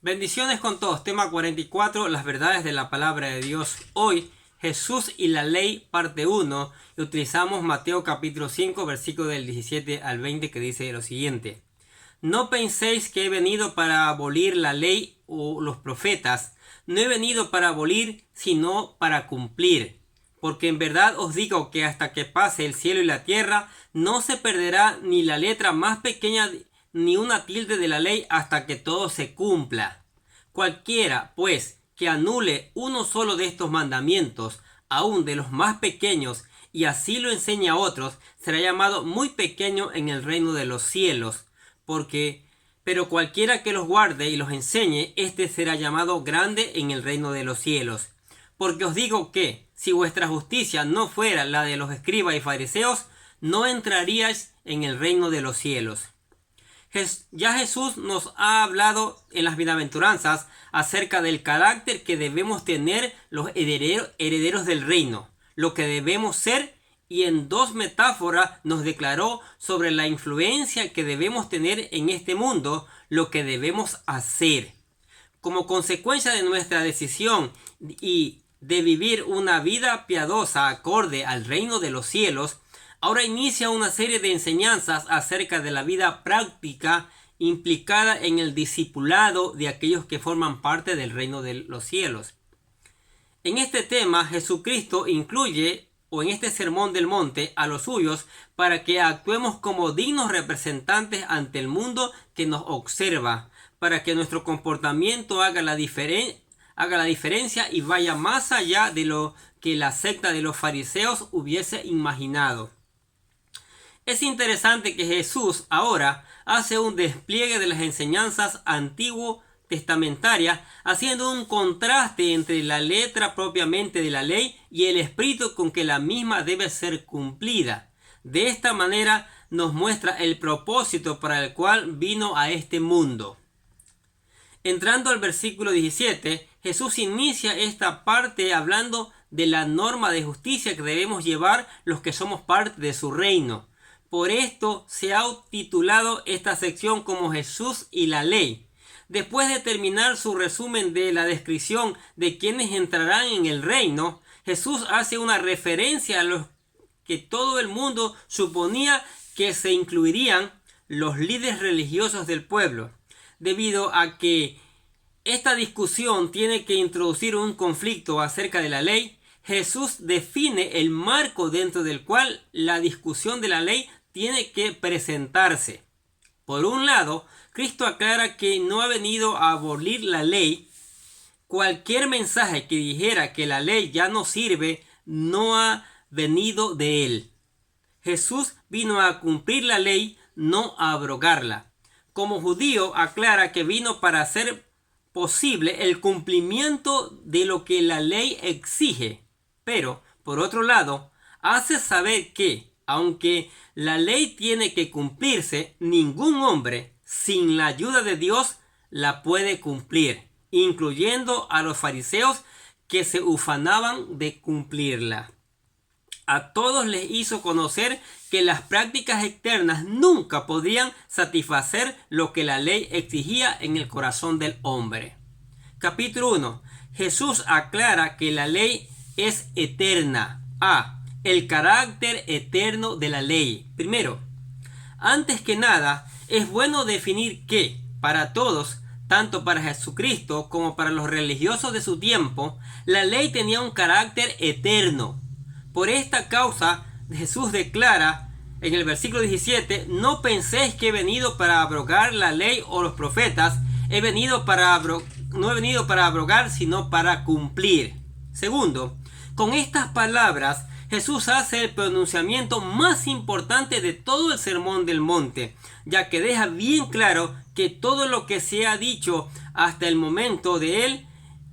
Bendiciones con todos. Tema 44, las verdades de la palabra de Dios. Hoy, Jesús y la ley, parte 1. Y utilizamos Mateo capítulo 5, versículo del 17 al 20, que dice lo siguiente. No penséis que he venido para abolir la ley o los profetas. No he venido para abolir, sino para cumplir. Porque en verdad os digo que hasta que pase el cielo y la tierra, no se perderá ni la letra más pequeña ni una tilde de la ley hasta que todo se cumpla. Cualquiera, pues, que anule uno solo de estos mandamientos, aun de los más pequeños, y así lo enseñe a otros, será llamado muy pequeño en el reino de los cielos. Pero cualquiera que los guarde y los enseñe, éste será llamado grande en el reino de los cielos. Porque os digo que, si vuestra justicia no fuera la de los escribas y fariseos, no entraríais en el reino de los cielos. Ya Jesús nos ha hablado en las bienaventuranzas acerca del carácter que debemos tener los herederos del reino, lo que debemos ser, y en dos metáforas nos declaró sobre la influencia que debemos tener en este mundo, lo que debemos hacer. Como consecuencia de nuestra decisión y de vivir una vida piadosa acorde al reino de los cielos, ahora inicia una serie de enseñanzas acerca de la vida práctica implicada en el discipulado de aquellos que forman parte del reino de los cielos. En este tema, Jesucristo incluye, o en este sermón del monte, a los suyos para que actuemos como dignos representantes ante el mundo que nos observa, para que nuestro comportamiento haga la diferencia y vaya más allá de lo que la secta de los fariseos hubiese imaginado. Es interesante que Jesús ahora hace un despliegue de las enseñanzas antiguo testamentarias, haciendo un contraste entre la letra propiamente de la ley y el espíritu con que la misma debe ser cumplida. De esta manera nos muestra el propósito para el cual vino a este mundo. Entrando al versículo 17, Jesús inicia esta parte hablando de la norma de justicia que debemos llevar los que somos parte de su reino. Por esto se ha titulado esta sección como Jesús y la ley. Después de terminar su resumen de la descripción de quienes entrarán en el reino, Jesús hace una referencia a los que todo el mundo suponía que se incluirían los líderes religiosos del pueblo. Debido a que esta discusión tiene que introducir un conflicto acerca de la ley, Jesús define el marco dentro del cual la discusión de la ley tiene que presentarse. Por un lado, Cristo aclara que no ha venido a abolir la ley. Cualquier mensaje que dijera que la ley ya no sirve no ha venido de él. Jesús vino a cumplir la ley, no a abrogarla. Como judío, aclara que vino para hacer posible el cumplimiento de lo que la ley exige. Pero, por otro lado, hace saber que, aunque la ley tiene que cumplirse, ningún hombre, sin la ayuda de Dios, la puede cumplir, incluyendo a los fariseos que se ufanaban de cumplirla. A todos les hizo conocer que las prácticas externas nunca podían satisfacer lo que la ley exigía en el corazón del hombre. Capítulo 1. Jesús aclara que la ley es eterna. El carácter eterno de la ley. Primero, antes que nada, es bueno definir que, para todos, tanto para Jesucristo como para los religiosos de su tiempo, la ley tenía un carácter eterno. Por esta causa, Jesús declara en el versículo 17, no penséis que he venido para abrogar la ley o los profetas, no he venido para abrogar, sino para cumplir. Segundo, con estas palabras, Jesús hace el pronunciamiento más importante de todo el Sermón del Monte, ya que deja bien claro que todo lo que se ha dicho hasta el momento de él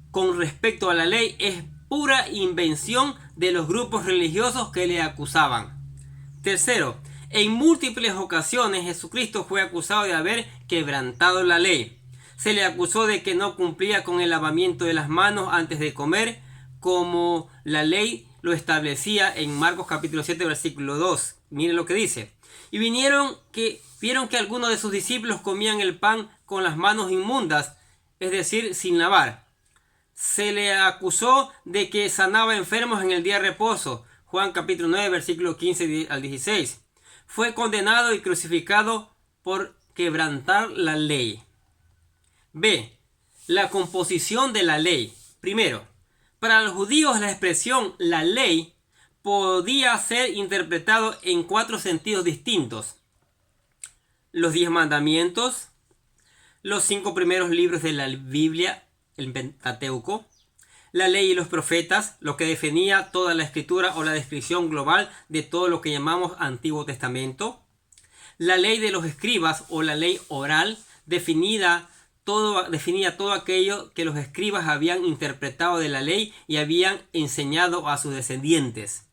con respecto a la ley es pura invención de los grupos religiosos que le acusaban. Tercero, en múltiples ocasiones Jesucristo fue acusado de haber quebrantado la ley. Se le acusó de que no cumplía con el lavamiento de las manos antes de comer, como la ley lo establecía en Marcos capítulo 7 versículo 2. Miren lo que dice. Y vieron que algunos de sus discípulos comían el pan con las manos inmundas es decir, sin lavar. Se le acusó de que sanaba enfermos en el día de reposo. Juan capítulo 9, versículo 15 al 16. Fue condenado y crucificado por quebrantar la ley. B. La composición de la ley. Primero, para los judíos la expresión la ley podía ser interpretado en 4 sentidos distintos. Los 10 mandamientos, los 5 primeros libros de la Biblia, el Pentateuco, la ley y los profetas, lo que definía toda la escritura o la descripción global de todo lo que llamamos Antiguo Testamento, la ley de los escribas o la ley oral, definía todo aquello que los escribas habían interpretado de la ley y habían enseñado a sus descendientes.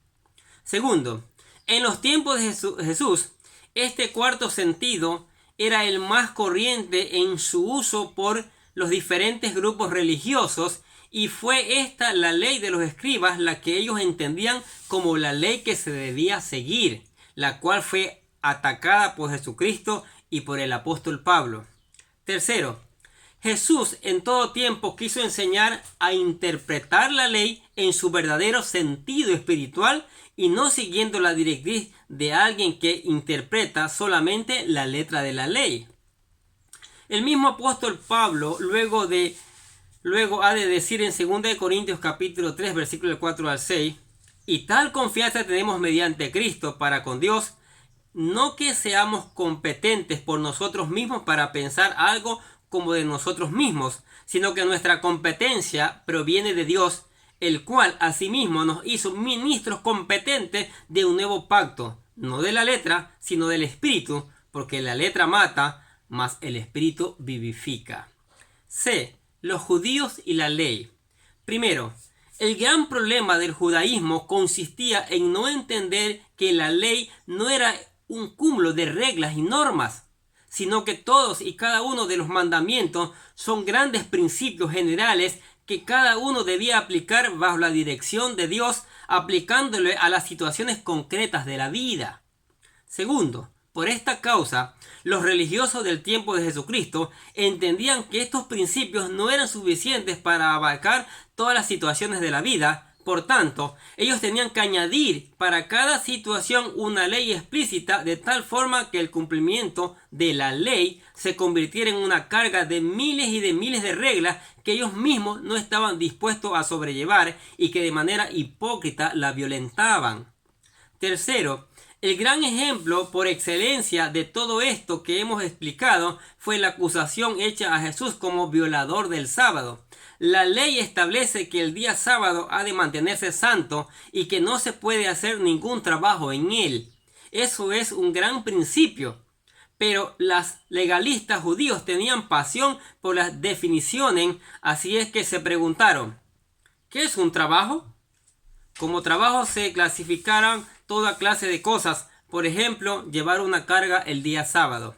Segundo, en los tiempos de Jesús, este cuarto sentido era el más corriente en su uso por los diferentes grupos religiosos y fue esta la ley de los escribas la que ellos entendían como la ley que se debía seguir, la cual fue atacada por Jesucristo y por el apóstol Pablo. Tercero, Jesús en todo tiempo quiso enseñar a interpretar la ley en su verdadero sentido espiritual y no siguiendo la directriz de alguien que interpreta solamente la letra de la ley. El mismo apóstol Pablo luego ha de decir en 2 Corintios capítulo 3 versículo 4 al 6, y tal confianza tenemos mediante Cristo para con Dios, no que seamos competentes por nosotros mismos para pensar algo como de nosotros mismos, sino que nuestra competencia proviene de Dios, el cual asimismo nos hizo ministros competentes de un nuevo pacto, no de la letra, sino del espíritu, porque la letra mata, mas el espíritu vivifica. C. Los judíos y la ley. Primero, el gran problema del judaísmo consistía en no entender que la ley no era un cúmulo de reglas y normas, sino que todos y cada uno de los mandamientos son grandes principios generales que cada uno debía aplicar bajo la dirección de Dios, aplicándole a las situaciones concretas de la vida. Segundo, por esta causa, los religiosos del tiempo de Jesucristo entendían que estos principios no eran suficientes para abarcar todas las situaciones de la vida. Por tanto, ellos tenían que añadir para cada situación una ley explícita de tal forma que el cumplimiento de la ley se convirtiera en una carga de miles y de miles de reglas que ellos mismos no estaban dispuestos a sobrellevar y que de manera hipócrita la violentaban. Tercero, el gran ejemplo por excelencia de todo esto que hemos explicado fue la acusación hecha a Jesús como violador del sábado. La ley establece que el día sábado ha de mantenerse santo y que no se puede hacer ningún trabajo en él. Eso es un gran principio. Pero los legalistas judíos tenían pasión por las definiciones, así es que se preguntaron, ¿qué es un trabajo? Como trabajo se clasificaron toda clase de cosas, por ejemplo, llevar una carga el día sábado.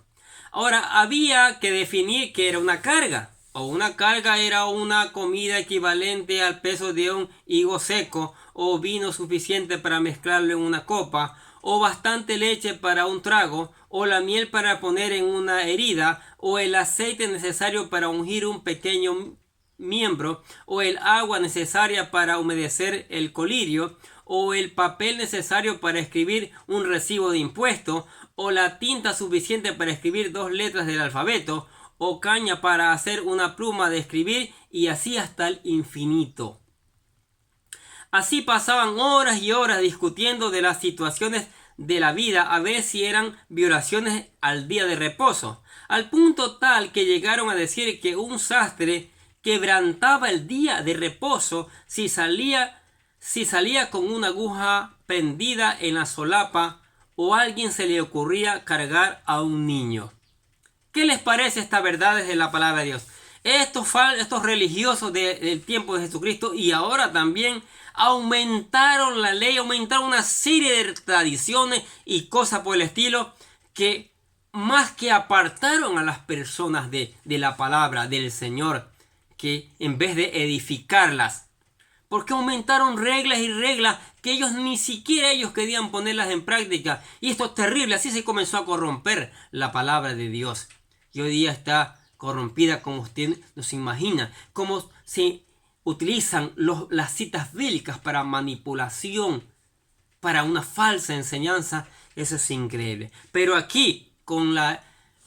Ahora, había que definir qué era una carga. O una carga era una comida equivalente al peso de un higo seco, o vino suficiente para mezclarlo en una copa, o bastante leche para un trago, o la miel para poner en una herida, o el aceite necesario para ungir un pequeño miembro, o el agua necesaria para humedecer el colirio, o el papel necesario para escribir un recibo de impuesto, o la tinta suficiente para escribir 2 letras del alfabeto, o caña para hacer una pluma de escribir, y así hasta el infinito. Así pasaban horas y horas discutiendo de las situaciones de la vida a ver si eran violaciones al día de reposo, al punto tal que llegaron a decir que un sastre quebrantaba el día de reposo si salía con una aguja prendida en la solapa o a alguien se le ocurría cargar a un niño. ¿Qué les parece estas verdades de la palabra de Dios? Estos religiosos del tiempo de Jesucristo y ahora también aumentaron la ley, aumentaron una serie de tradiciones y cosas por el estilo que más que apartaron a las personas de la palabra del Señor, que en vez de edificarlas, porque aumentaron reglas y reglas que ellos ni siquiera ellos querían ponerlas en práctica. Y esto es terrible, así se comenzó a corromper la palabra de Dios. Y hoy día está corrompida como usted nos imagina, cómo se utilizan las citas bíblicas para manipulación, para una falsa enseñanza. Eso es increíble. Pero aquí, con la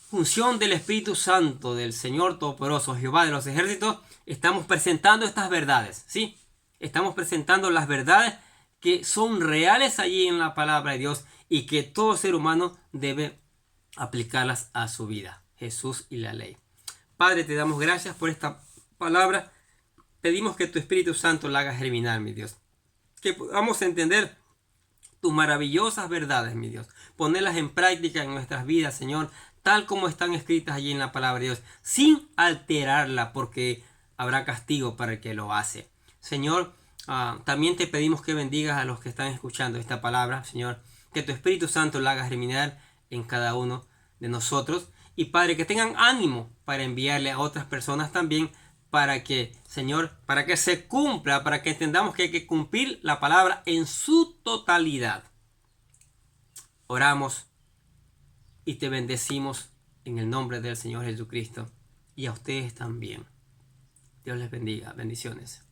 función del Espíritu Santo, del Señor Todopoderoso, Jehová de los ejércitos, estamos presentando estas verdades, ¿sí? Estamos presentando las verdades que son reales allí en la palabra de Dios y que todo ser humano debe aplicarlas a su vida. Jesús y la ley. Padre, te damos gracias por esta palabra. Pedimos que tu Espíritu Santo la haga germinar, mi Dios. Que podamos entender tus maravillosas verdades, mi Dios. Ponerlas en práctica en nuestras vidas, Señor, tal como están escritas allí en la palabra de Dios, sin alterarla, porque habrá castigo para el que lo hace. Señor, también te pedimos que bendigas a los que están escuchando esta palabra, Señor. Que tu Espíritu Santo la haga germinar en cada uno de nosotros. Y Padre, que tengan ánimo para enviarle a otras personas también, para que, Señor, para que se cumpla, para que entendamos que hay que cumplir la palabra en su totalidad. Oramos y te bendecimos en el nombre del Señor Jesucristo, y a ustedes también. Dios les bendiga. Bendiciones.